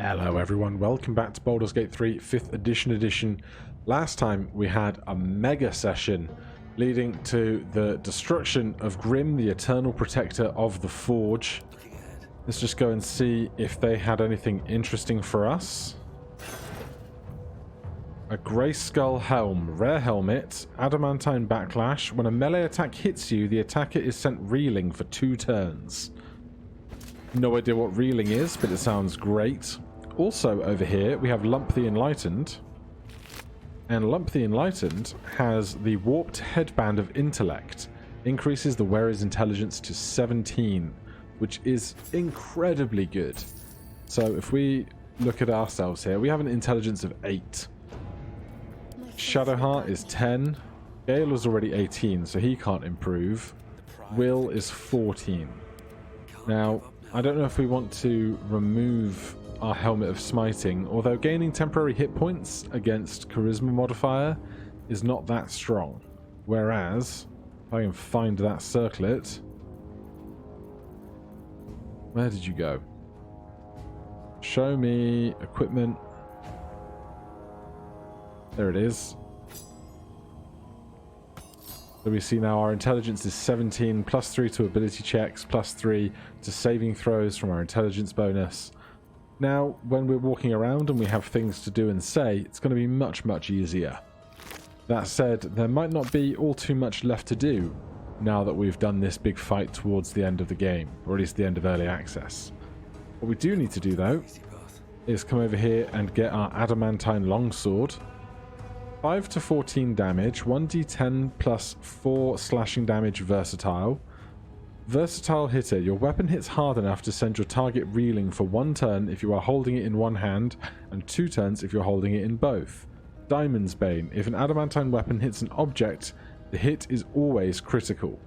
Hello everyone, welcome back to Baldur's Gate 3 5th edition. Last time we had a mega session leading to the destruction of Grim, the Eternal Protector of the Forge. Let's just go and see if they had anything interesting for us. A Grey Skull Helm, rare helmet, adamantine backlash. When a melee attack hits you, the attacker is sent reeling for 2 turns. No idea what reeling is, but it sounds great. Also over here we have Lump the Enlightened, and Lump the Enlightened has the Warped Headband of Intellect. Increases the wearer's intelligence to 17, which is incredibly good. So if we look at ourselves here, we have an intelligence of 8. Shadowheart is 10. Gale is already 18, so he can't improve. Will is 14. Now, I don't know if we want to remove our Helmet of Smiting, although gaining temporary hit points against Charisma modifier is not that strong. Whereas, if I can find that circlet... Where did you go? Show me equipment. There it is. So we see now our intelligence is 17, plus 3 to ability checks, plus 3 to saving throws from our intelligence bonus. Now, when we're walking around and we have things to do and say, it's going to be much easier. That said, there might not be all too much left to do now that we've done this big fight towards the end of the game, or at least the end of early access. What we do need to do, though, is come over here and get our adamantine longsword. 5 to 14 damage, 1d10 plus 4 slashing damage versatile. Versatile hitter. Your weapon hits hard enough to send your target reeling for 1 turn if you are holding it in one hand, and 2 turns if you're holding it in both. Diamond's Bane. If an adamantine weapon hits an object, the hit is always critical.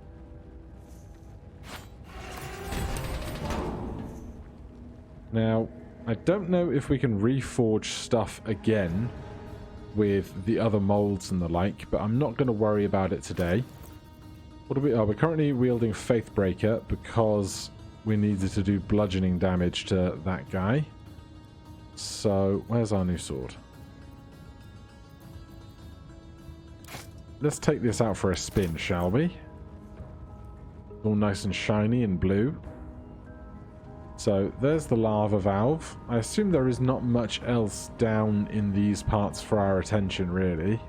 Now, I don't know if we can reforge stuff again with the other molds and the like, but I'm not going to worry about it today. What are we? Oh, we're currently wielding Faithbreaker because we needed to do bludgeoning damage to that guy. So, where's our new sword? Let's take this out for a spin, shall we? All nice and shiny and blue. So, there's the lava valve. I assume there is not much else down in these parts for our attention, really.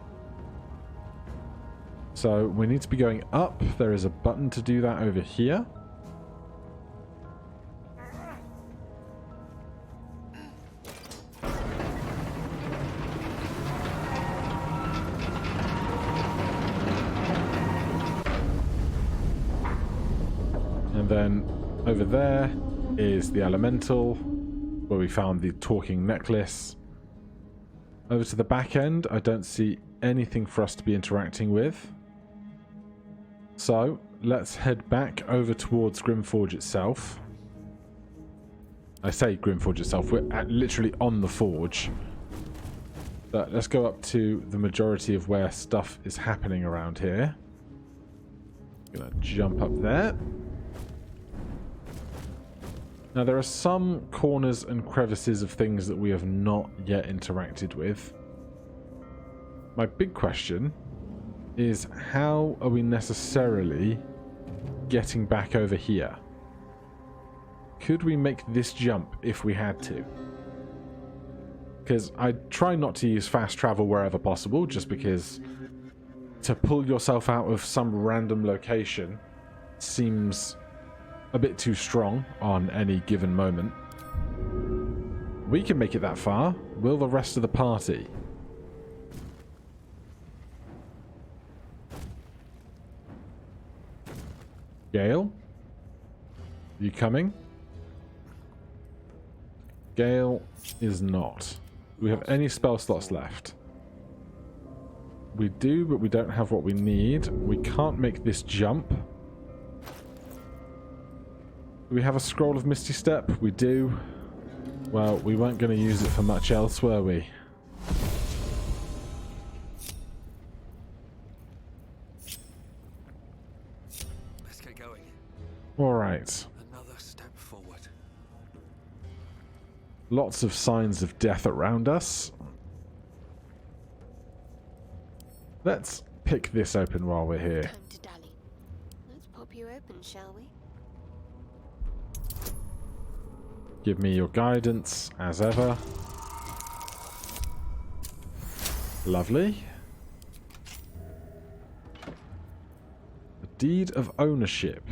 So, we need to be going up. There is a button to do that over here. And then over there is the elemental, where we found the talking necklace. Over to the back end, I don't see anything for us to be interacting with. So, let's head back over towards Grimforge itself. I say Grimforge itself, we're literally on the forge. But let's go up to the majority of where stuff is happening around here. Gonna jump up there. Now, there are some corners and crevices of things that we have not yet interacted with. My big question is, how are we necessarily getting back over here? Could we make this jump if we had to? Because I try not to use fast travel wherever possible, just because to pull yourself out of some random location seems a bit too strong on any given moment. We can make it that far. Will the rest of the party? Gale? You coming? Gale is not. Do we have any spell slots left? We do, but we don't have what we need. We can't make this jump. Do we have a Scroll of Misty Step? We do. Well, we weren't going to use it for much else, were we? Let's get going. All right. Another step forward. Lots of signs of death around us. Let's pick this open while we're here. Time to dally. Let's pop you open, shall we? Give me your guidance, as ever. Lovely. A deed of ownership.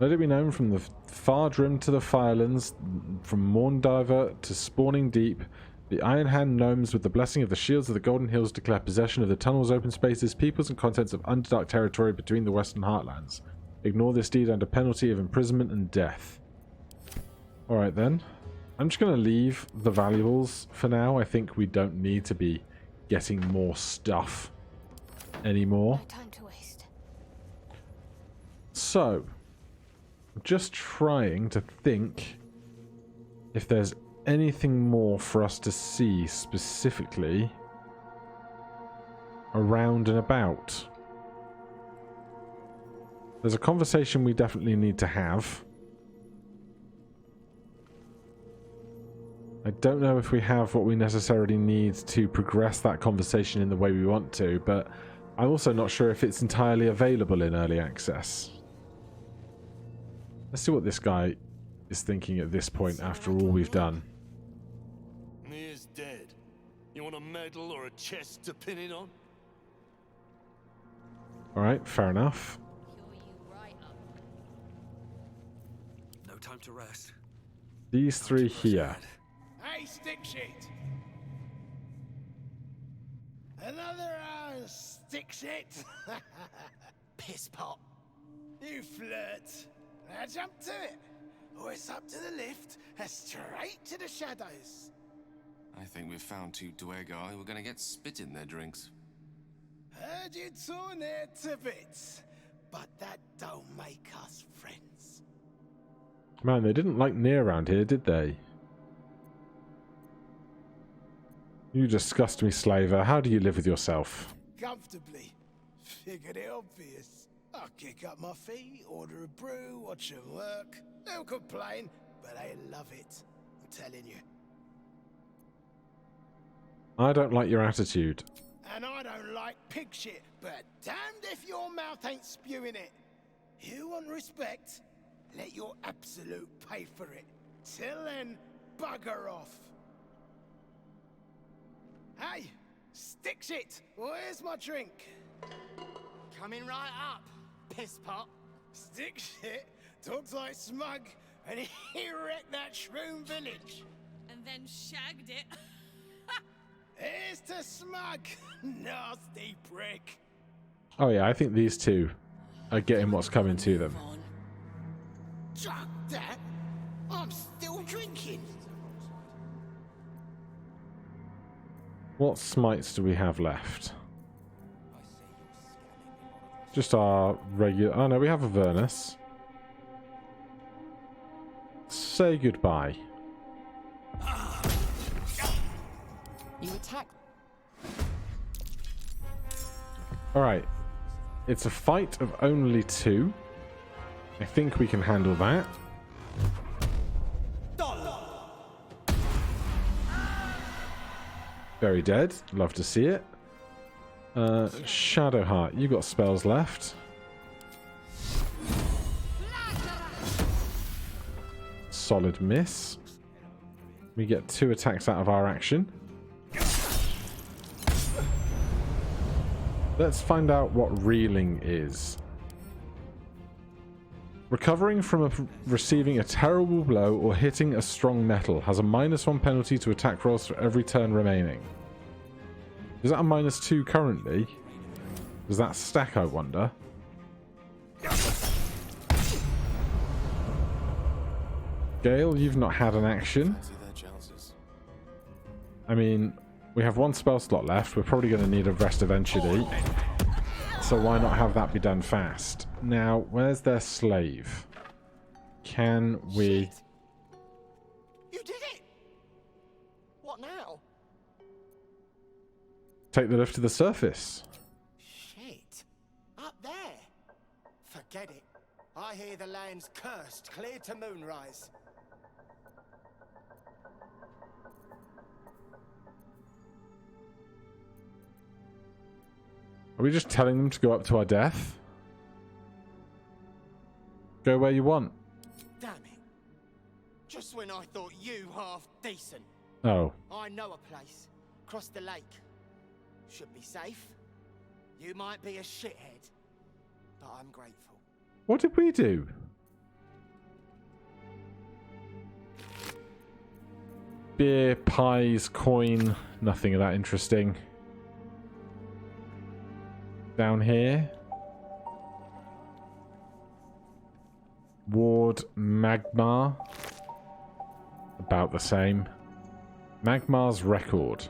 Let it be known from the far rim to the Firelands, from Morndiver to Spawning Deep, the Iron Hand gnomes, with the blessing of the shields of the Golden Hills, declare possession of the tunnels, open spaces, peoples, and contents of Underdark territory between the Western Heartlands. Ignore this deed under penalty of imprisonment and death. Alright then. I'm just going to leave the valuables for now. I think we don't need to be getting more stuff anymore. No time to waste. So, just trying to think if there's anything more for us to see specifically around and about. There's a conversation we definitely need to have. I don't know if we have what we necessarily need to progress that conversation in the way we want to, but I'm also not sure if it's entirely available in early access. Let's see what this guy is thinking at this point after all we've done. He is dead. You want a medal or a chest to pin it on? Alright, fair enough. No time to rest. These three here. Hey, stick shit! Another stick shit? Piss pot. You flirt. Now jump to it. Or it's up to the lift and straight to the shadows. I think we've found two Dwergar who are going to get spit in their drinks. Heard you torn there to bits. But that don't make us friends. Man, they didn't like near around here, did they? You disgust me, slaver. How do you live with yourself? Comfortably. Figured it obvious. I'll kick up my feet, order a brew, watch them work. They'll complain, but they love it. I'm telling you. I don't like your attitude. And I don't like pig shit, but damned if your mouth ain't spewing it. You want respect? Let your absolute pay for it. Till then, bugger off. Hey, stick shit, where's my drink? Coming right up, piss pot. Stick shit talks like smug, and he wrecked that shroom village. And then shagged it. Here's to smug, nasty prick. Oh yeah, I think these two are getting what's coming to them. Chuck that, I'm still drinking. What smites do we have left? Just our regular... Oh no, we have a Avernus. Say goodbye. You attack. Alright. It's a fight of only two. I think we can handle that. Very dead. Love to see it. Shadowheart, you got spells left. Solid miss. We get 2 attacks out of our action. Let's find out what reeling is. Recovering from receiving a terrible blow or hitting a strong metal has a -1 penalty to attack rolls for every turn remaining. Is that a -2 currently? Does that stack, I wonder? Gale, you've not had an action. I mean, we have 1 spell slot left. We're probably going to need a rest eventually. So why not have that be done fast? Now, where's their slave? Can we... Shit. You did it! What now? take the lift to the surface? Shit. Up there. Forget it. I hear the land's cursed clear to moonrise. Are we just telling them to go up to our death? Go where you want. Damn it. Just when I thought you half decent. Oh. I know a place. Across the lake. Should be safe. You might be a shithead, but I'm grateful. What did we do? Beer, pies, coin, nothing of that interesting. Down here. Ward, Magmar. About the same. Magmar's record.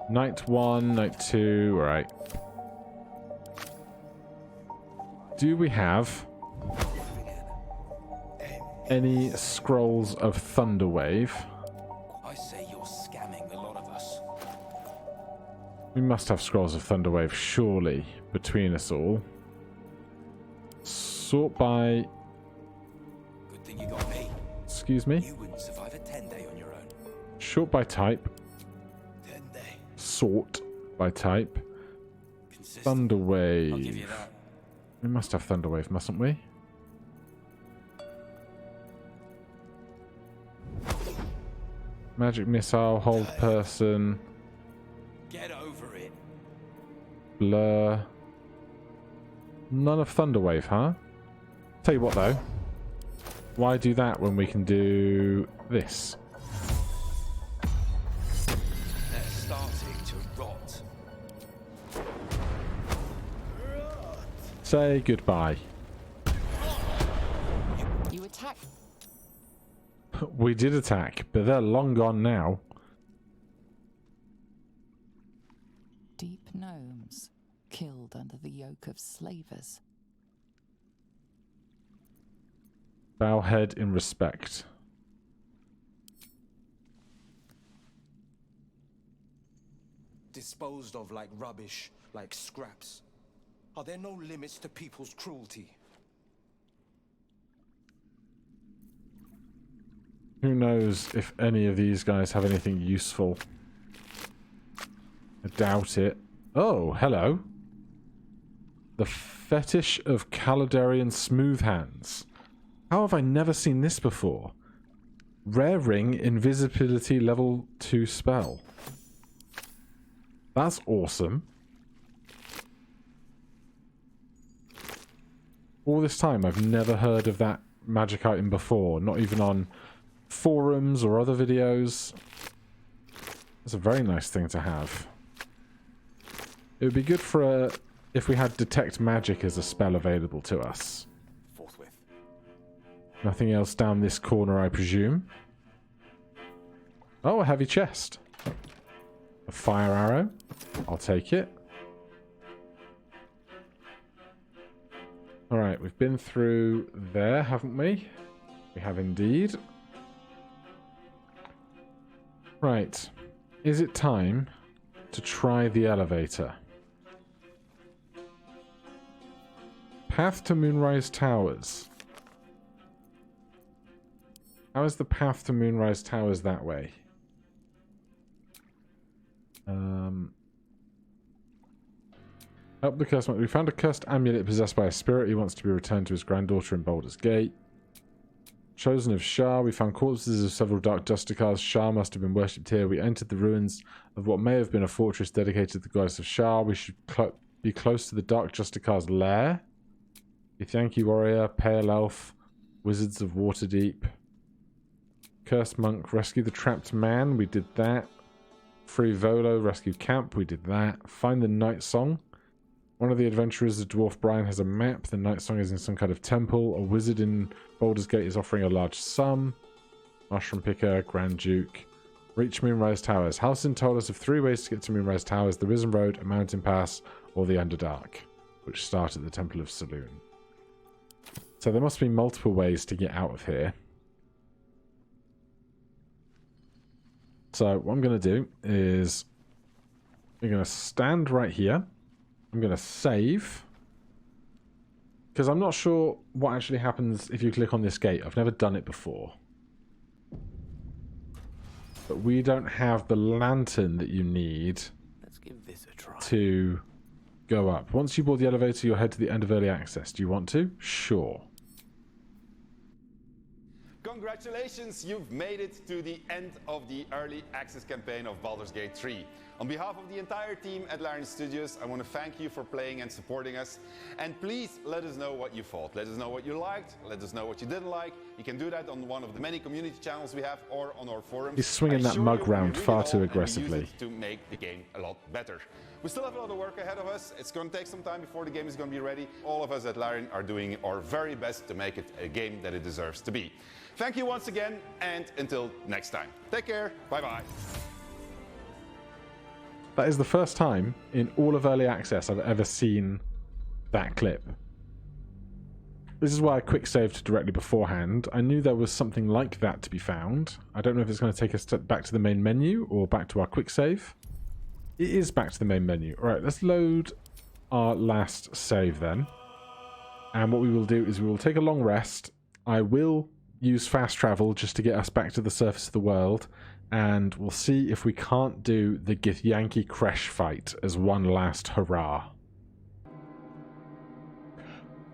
Night 1, night 2, right. Do we have any scrolls of Thunderwave? I say you're scamming the lot of us. We must have scrolls of Thunderwave, surely, between us all. Sort by... Good thing you got me. Excuse me? You wouldn't survive a 10-day on your own. Sort by type. 10-day. Sort by type. Consistent. Thunderwave. I'll give you that. We must have Thunderwave, mustn't we? Magic missile, hold person, Get over it. blur. None of Thunderwave, huh? Tell you what though. Why do that when we can do this? They're starting to rot. Say goodbye. You attack. We did attack, but they're long gone now. Deep gnomes, killed under the yoke of slavers. Bow head in respect. Disposed of like rubbish, like scraps. Are there no limits to people's cruelty? Who knows if any of these guys have anything useful. I doubt it. Oh, hello. The Fetish of Caladarian Smooth Hands. How have I never seen this before? Rare Ring Invisibility Level 2 spell. That's awesome. All this time I've never heard of that magic item before, not even on forums or other videos. It's a very nice thing to have. It would be good for if we had Detect Magic as a spell available to us. Forthwith. Nothing else down this corner, I presume. Oh, a heavy chest. A fire arrow. I'll take it. Alright, we've been through there, haven't we? We have indeed. Right. Is it time to try the elevator? Path to Moonrise Towers. How is the path to Moonrise Towers that way? Help the cursed. We found a cursed amulet possessed by a spirit. He wants to be returned to his granddaughter in Baldur's Gate. Chosen of Shah. We found corpses of several dark Justicars. Shah must have been worshipped here. We entered the ruins of what may have been a fortress dedicated to the goddess of Shah. We should be close to the dark Justicar's lair. Githyanki warrior, pale elf, wizards of Waterdeep. Cursed monk, rescue the trapped man. We did that. Free Volo, rescue camp. We did that. Find the night song. One of the adventurers, the dwarf Brian, has a map. The night song is in some kind of temple. A wizard in Baldur's Gate is offering a large sum. Mushroom picker, Grand Duke. Reach Moonrise Towers. Halcyon told us of 3 ways to get to Moonrise Towers: the Risen Road, a mountain pass, or the Underdark, which start at the Temple of Saloon. So there must be multiple ways to get out of here. So what I'm going to do is I'm going to stand right here. I'm going to save, because I'm not sure what actually happens if you click on this gate. I've never done it before. But we don't have the lantern that you need Let's give this a try. to go up. Once you board the elevator, you'll head to the end of early access. Do you want to? Sure. Congratulations, you've made it to the end of the early access campaign of Baldur's Gate 3. On behalf of the entire team at Larian Studios, I want to thank you for playing and supporting us. And please let us know what you thought. Let us know what you liked. Let us know what you didn't like. You can do that on one of the many community channels we have or on our forums. He's swinging that mug round far too aggressively. To make the game a lot better. We still have a lot of work ahead of us. It's going to take some time before the game is going to be ready. All of us at Larian are doing our very best to make it a game that it deserves to be. Thank you once again, and until next time. Take care. Bye-bye. That is the first time in all of early access I've ever seen that clip. This is why I quick saved directly beforehand. I knew there was something like that to be found. I don't know if it's going to take us back to the main menu or back to our quick save. It is back to the main menu. All right, let's load our last save then. And what we will do is we will take a long rest. I will use fast travel just to get us back to the surface of the world, and we'll see if we can't do the Githyanki Kresh fight as one last hurrah.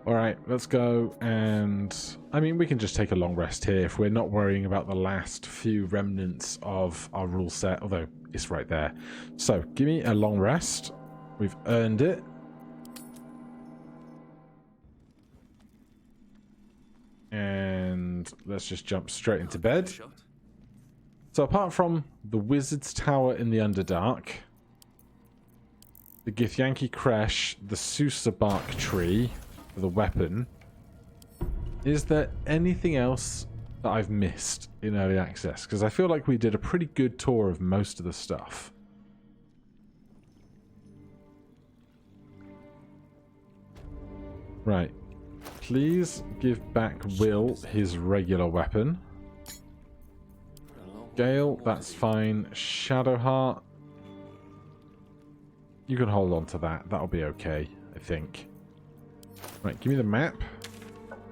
Alright, let's go, and I mean we can just take a long rest here if we're not worrying about the last few remnants of our rule set, although it's right there. So, give me a long rest. We've earned it. And let's just jump straight into bed. So apart from the Wizard's Tower in the Underdark, the Githyanki Kresh, the Susa Bark Tree for the weapon, is there anything else that I've missed in early access? Because I feel like we did a pretty good tour of most of the stuff. Right. Please give back Will his regular weapon. Gale, that's fine. Shadowheart, you can hold on to that. That'll be okay, I think. Right, give me the map.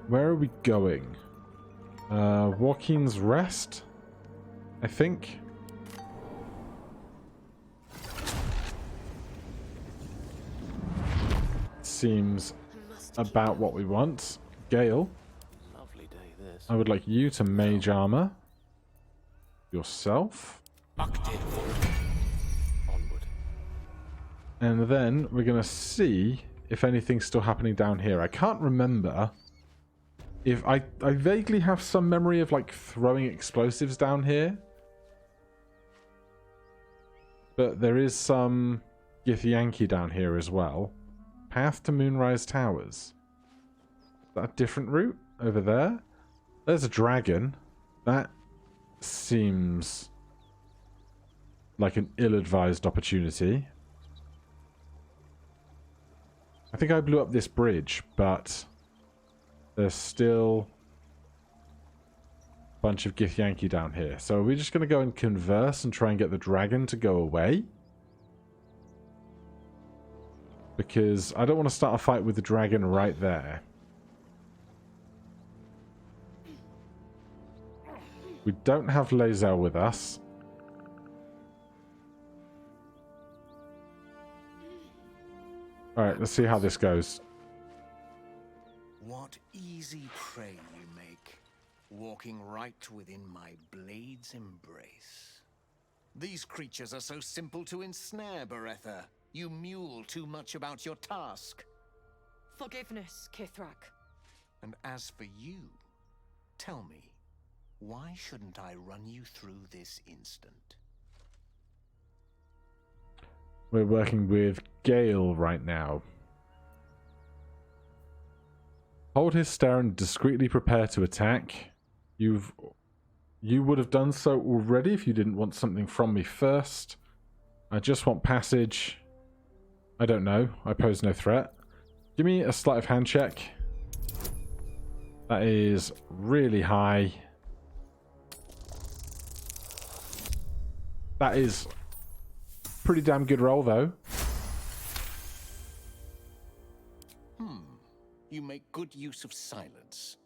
Where are we going? Joaquin's Rest, I think. Seems about what we want. Gale, Lovely day this. I would like you to mage armor yourself. Onward. And then we're going to see if anything's still happening down here. I can't remember if I vaguely have some memory of like throwing explosives down here. But there is some Githyanki down here as well. Path to Moonrise Towers. Is that a different route over there? There's a dragon. That seems like an ill-advised opportunity. I think I blew up this bridge, but there's still a bunch of Githyanki down here. So are we just going to go and converse and try and get the dragon to go away? Because I don't want to start a fight with the dragon right there. We don't have Lae'zel with us. Alright, let's see how this goes. What easy prey you make, walking right within my blade's embrace. These creatures are so simple to ensnare, Beretha. You mule too much about your task. Forgiveness, Kithrak. And as for you, tell me, why shouldn't I run you through this instant? We're working with Gale right now. Hold his stare and discreetly prepare to attack. You would have done so already if you didn't want something from me first. I just want passage. I don't know. I pose no threat. Give me a sleight of hand check. That is really high. That is pretty damn good roll, though. You make good use of silence.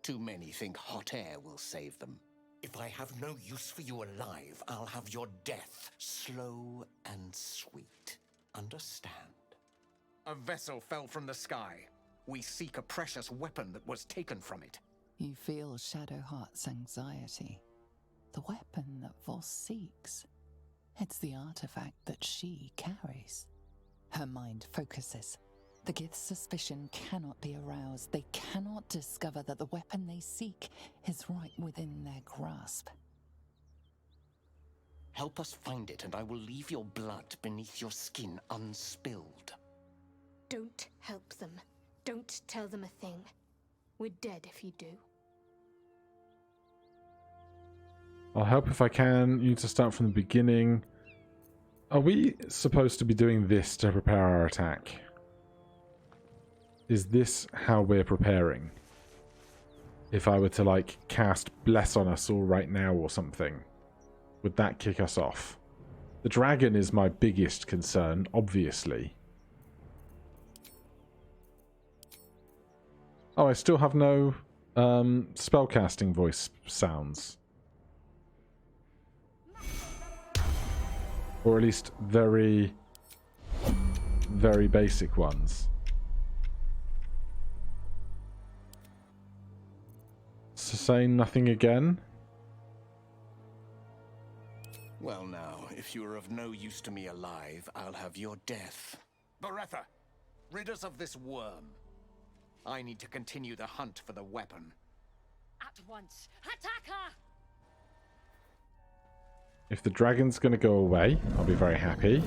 Too many think hot air will save them. If I have no use for you alive, I'll have your death slow and sweet. understand. A vessel fell from the sky. We seek a precious weapon that was taken from it. You feel Shadowheart's anxiety. The weapon that Voss seeks. It's the artifact that she carries. Her mind focuses. The Gith's suspicion cannot be aroused. They cannot discover that the weapon they seek is right within their grasp. Help us find it, and I will leave your blood beneath your skin unspilled. Don't help them. Don't tell them a thing. We're dead if you do. I'll help if I can. You need to start from the beginning. Are we supposed to be doing this to prepare our attack? Is this how we're preparing? If I were to, like, cast Bless on us all right now or something, would that kick us off? The dragon is my biggest concern, obviously. Oh, I still have no spellcasting voice sounds. Or at least very, very basic ones. So say nothing again? Well now, if you are of no use to me alive, I'll have your death. Beretha, rid us of this worm. I need to continue the hunt for the weapon. At once. Attack her! If the dragon's going to go away, I'll be very happy.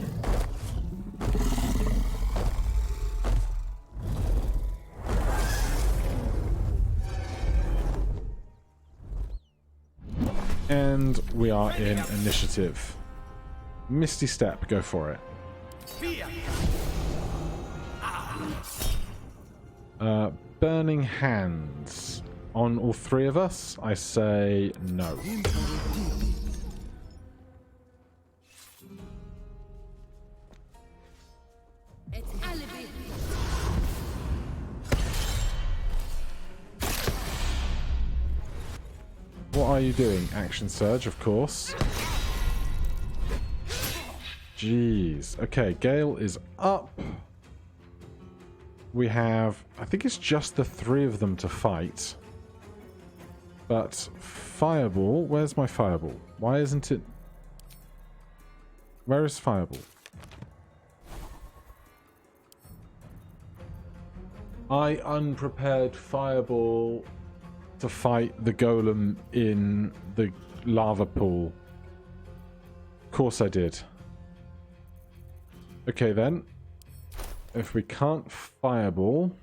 And we are in initiative. Misty Step, go for it. Burning Hands. On all three of us, I say no. What are you doing? Action surge, of course. Jeez. Okay, Gale is up. We have... I think it's just the three of them to fight. But Fireball... Where's my Fireball? Why isn't it... Where is Fireball? I unprepared Fireball to fight the golem in the lava pool. Of course I did. Okay then. If we can't Fireball...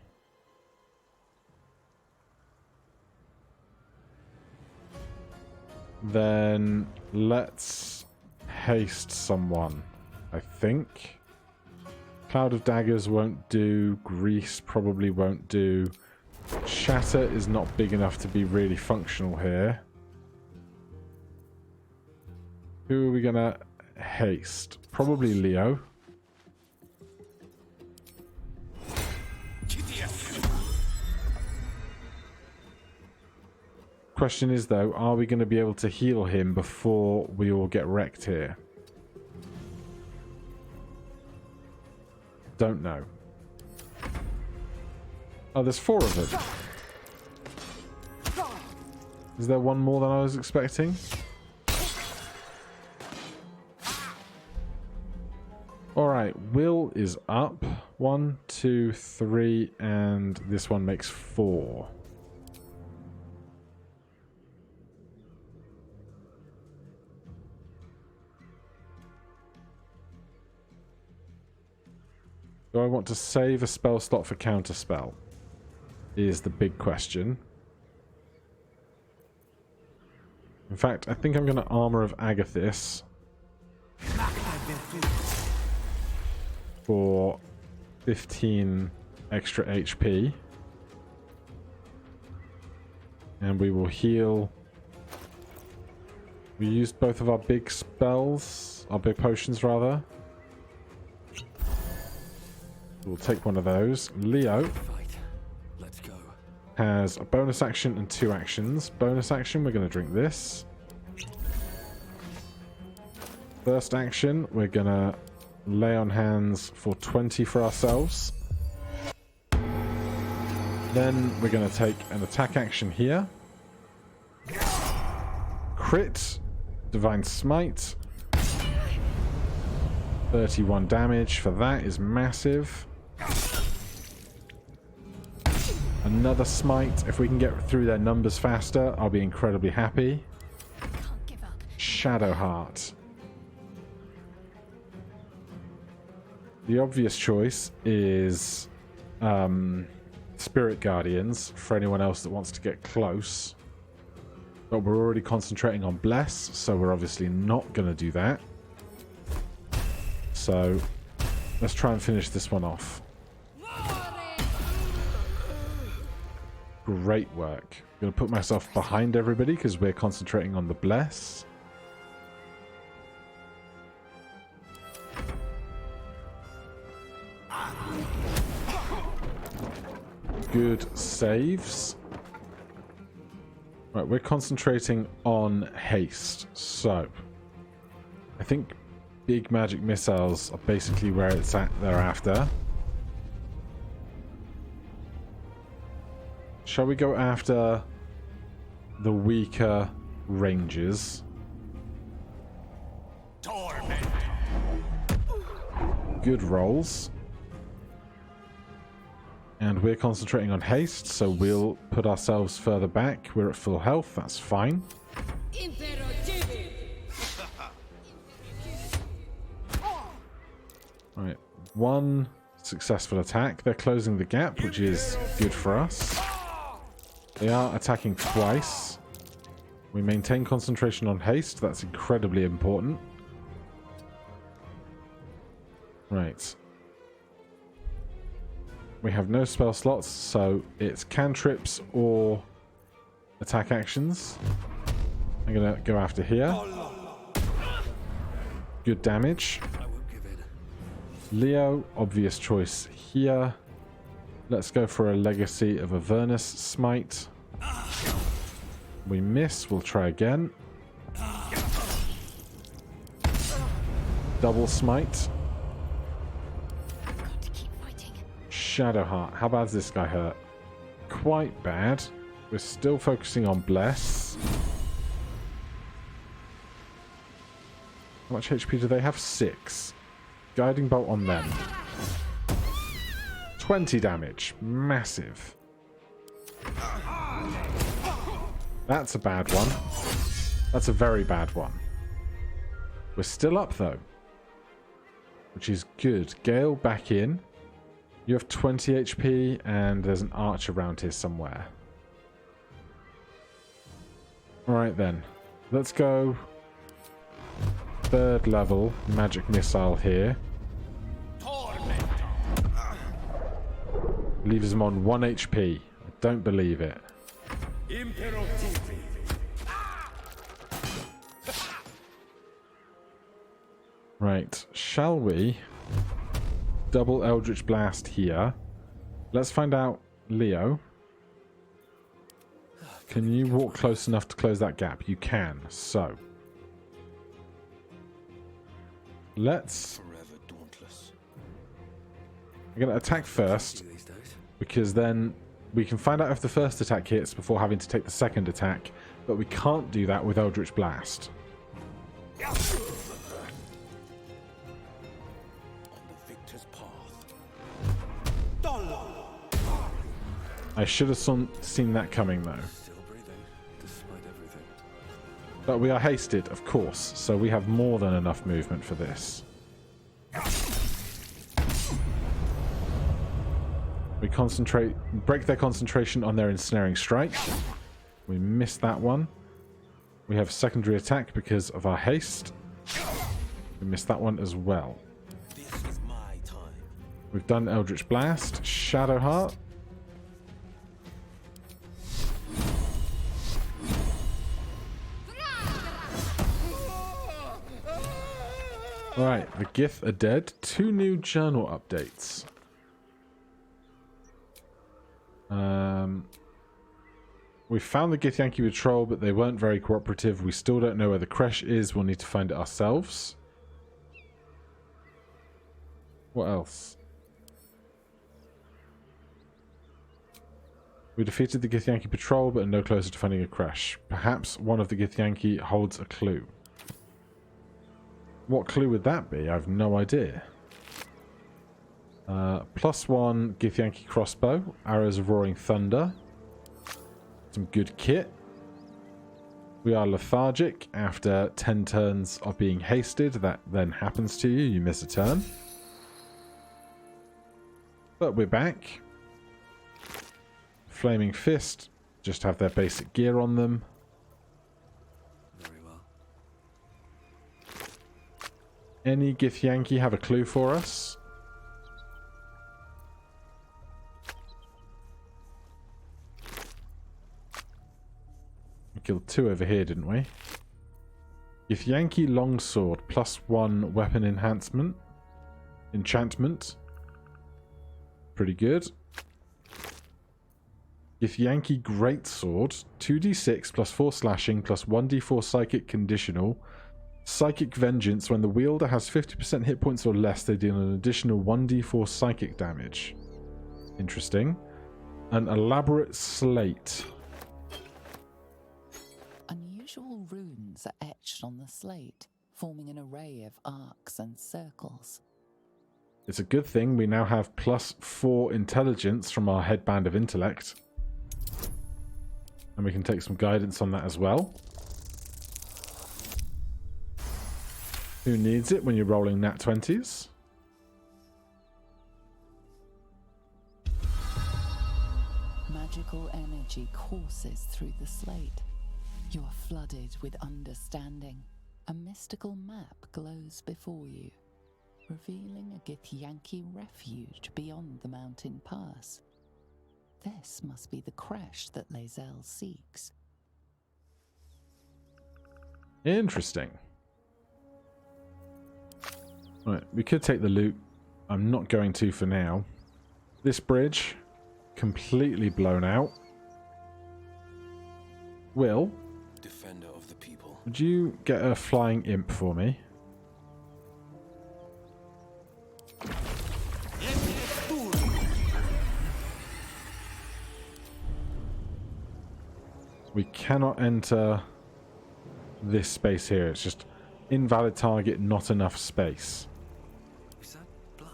then let's haste someone, I think. Cloud of Daggers won't do. Grease probably won't do. Shatter is not big enough to be really functional here. Who are we gonna haste? Probably Leo. Question is though, are we going to be able to heal him before we all get wrecked here? Don't know. Oh, there's four of them. Is there one more than I was expecting? Alright, Will is up. 1, 2, 3, and this one makes 4. Do I want to save a spell slot for counterspell? Is the big question. In fact, I think I'm going to Armor of Agathis for 15 extra HP. And we will heal. We used both of our big spells, our big potions rather. We'll take one of those. Leo has a bonus action and 2 actions. Bonus action, we're going to drink this. First action, we're going to lay on hands for 20 for ourselves. Then we're going to take an attack action here. Crit. Divine Smite. 31 damage for that is massive. Another smite. If we can get through their numbers faster, I'll be incredibly happy. Shadow Heart. The obvious choice is Spirit Guardians for anyone else that wants to get close. But we're already concentrating on Bless, so we're obviously not going to do that. So let's try and finish this one off. Great work. I'm going to put myself behind everybody because we're concentrating on the Bless. Good saves. Right, we're concentrating on haste. So, I think big magic missiles are basically where it's at thereafter. Shall we go after the weaker ranges? Good rolls. And we're concentrating on haste, so we'll put ourselves further back. We're at full health, that's fine. Alright, one successful attack. They're closing the gap, which is good for us. They are attacking twice. We maintain concentration on haste, that's incredibly important. Right. We have no spell slots, so it's cantrips or attack actions. I'm going to go after here. Good damage. Leo, obvious choice here. Let's go for a Legacy of Avernus Smite. We miss, we'll try again. Double Smite. Shadowheart. How bad is this guy hurt? Quite bad. We're still focusing on Bless. How much HP do they have? 6. Guiding Bolt on them. 20 damage. Massive. That's a bad one. That's a very bad one. We're still up though, which is good. Gale back in. You have 20 HP, and there's an arch around here somewhere. Alright then. Let's go 3rd level magic missile here. Leaves him on 1 HP. I don't believe it. Right, shall we double Eldritch Blast here? Let's find out, Leo. Can you walk close enough to close that gap? You can, so. Let's... I'm going to attack first, because then we can find out if the first attack hits before having to take the second attack, but we can't do that with Eldritch Blast. I should have seen that coming though. But we are hasted, of course, so we have more than enough movement for this. We break their concentration on their ensnaring strike. We missed that one. We have secondary attack because of our haste. We missed that one as well. We've done Eldritch Blast, Shadowheart. Alright, the Gith are dead. 2 new journal updates. We found the Githyanki patrol, but they weren't very cooperative. We still don't know where the Kresh is. We'll need to find it ourselves. What else? We defeated the Githyanki patrol, but are no closer to finding a crash. Perhaps one of the Githyanki holds a clue. What clue would that be? I have no idea. +1 Githyanki crossbow, arrows of roaring thunder. Some good kit. We are lethargic after 10 turns of being hasted. That then happens to you. You miss a turn. But we're back. Flaming Fist. Just have their basic gear on them. Very well. Any Githyanki have a clue for us? We killed 2 over here, didn't we? Githyanki longsword, +1 weapon enhancement. Enchantment. Pretty good. Githyanki greatsword, 2d6 +4 slashing +1d4 psychic conditional. Psychic vengeance, when the wielder has 50% hit points or less, they deal an additional 1d4 psychic damage. Interesting. An elaborate slate. Unusual runes are etched on the slate, forming an array of arcs and circles. It's a good thing we now have +4 intelligence from our headband of intellect. And we can take some guidance on that as well. Who needs it when you're rolling nat 20s? Magical energy courses through the slate. You are flooded with understanding. A mystical map glows before you, revealing a Githyanki refuge beyond the mountain pass. This must be the crash that Lae'zel seeks. Interesting. Right, we could take the loot. I'm not going to for now. This bridge, completely blown out. Will, Defender of the people. would you get a flying imp for me? We cannot enter this space here. It's just invalid target, not enough space. Is that blood?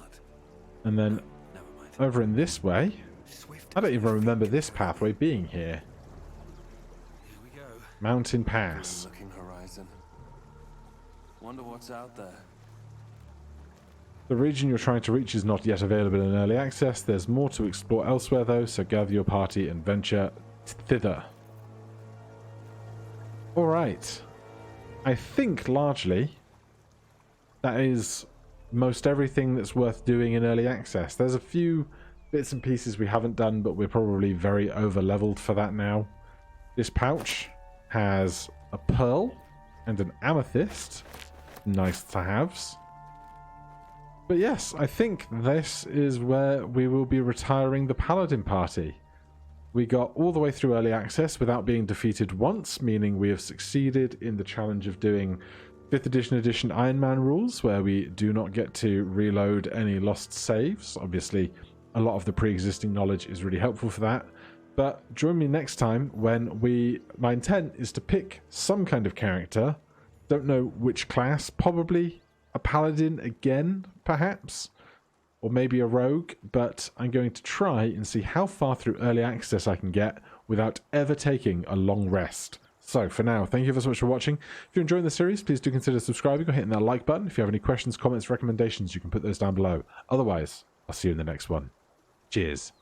And then Never mind. over in this way, Swift. I don't even remember this pathway being here. Here we go. Mountain Pass. Looking horizon. Wonder what's out there. The region you're trying to reach is not yet available in early access. There's more to explore elsewhere though, so gather your party and venture thither. Alright. I think largely that is most everything that's worth doing in early access. There's a few bits and pieces we haven't done, but we're probably very over leveled for that now. This pouch has a pearl and an amethyst. Nice to haves. But yes, I think this is where we will be retiring the Paladin party. We got all the way through early access without being defeated once, meaning we have succeeded in the challenge of doing 5th edition Ironman rules, where we do not get to reload any lost saves. Obviously, a lot of the pre-existing knowledge is really helpful for that. But join me next time when my intent is to pick some kind of character. Don't know which class, probably a Paladin again, perhaps. Or maybe a rogue, but I'm going to try and see how far through early access I can get without ever taking a long rest. So for now, thank you ever so much for watching. If you're enjoying the series, please do consider subscribing or hitting that like button. If you have any questions, comments, recommendations, you can put those down below. Otherwise, I'll see you in the next one. Cheers.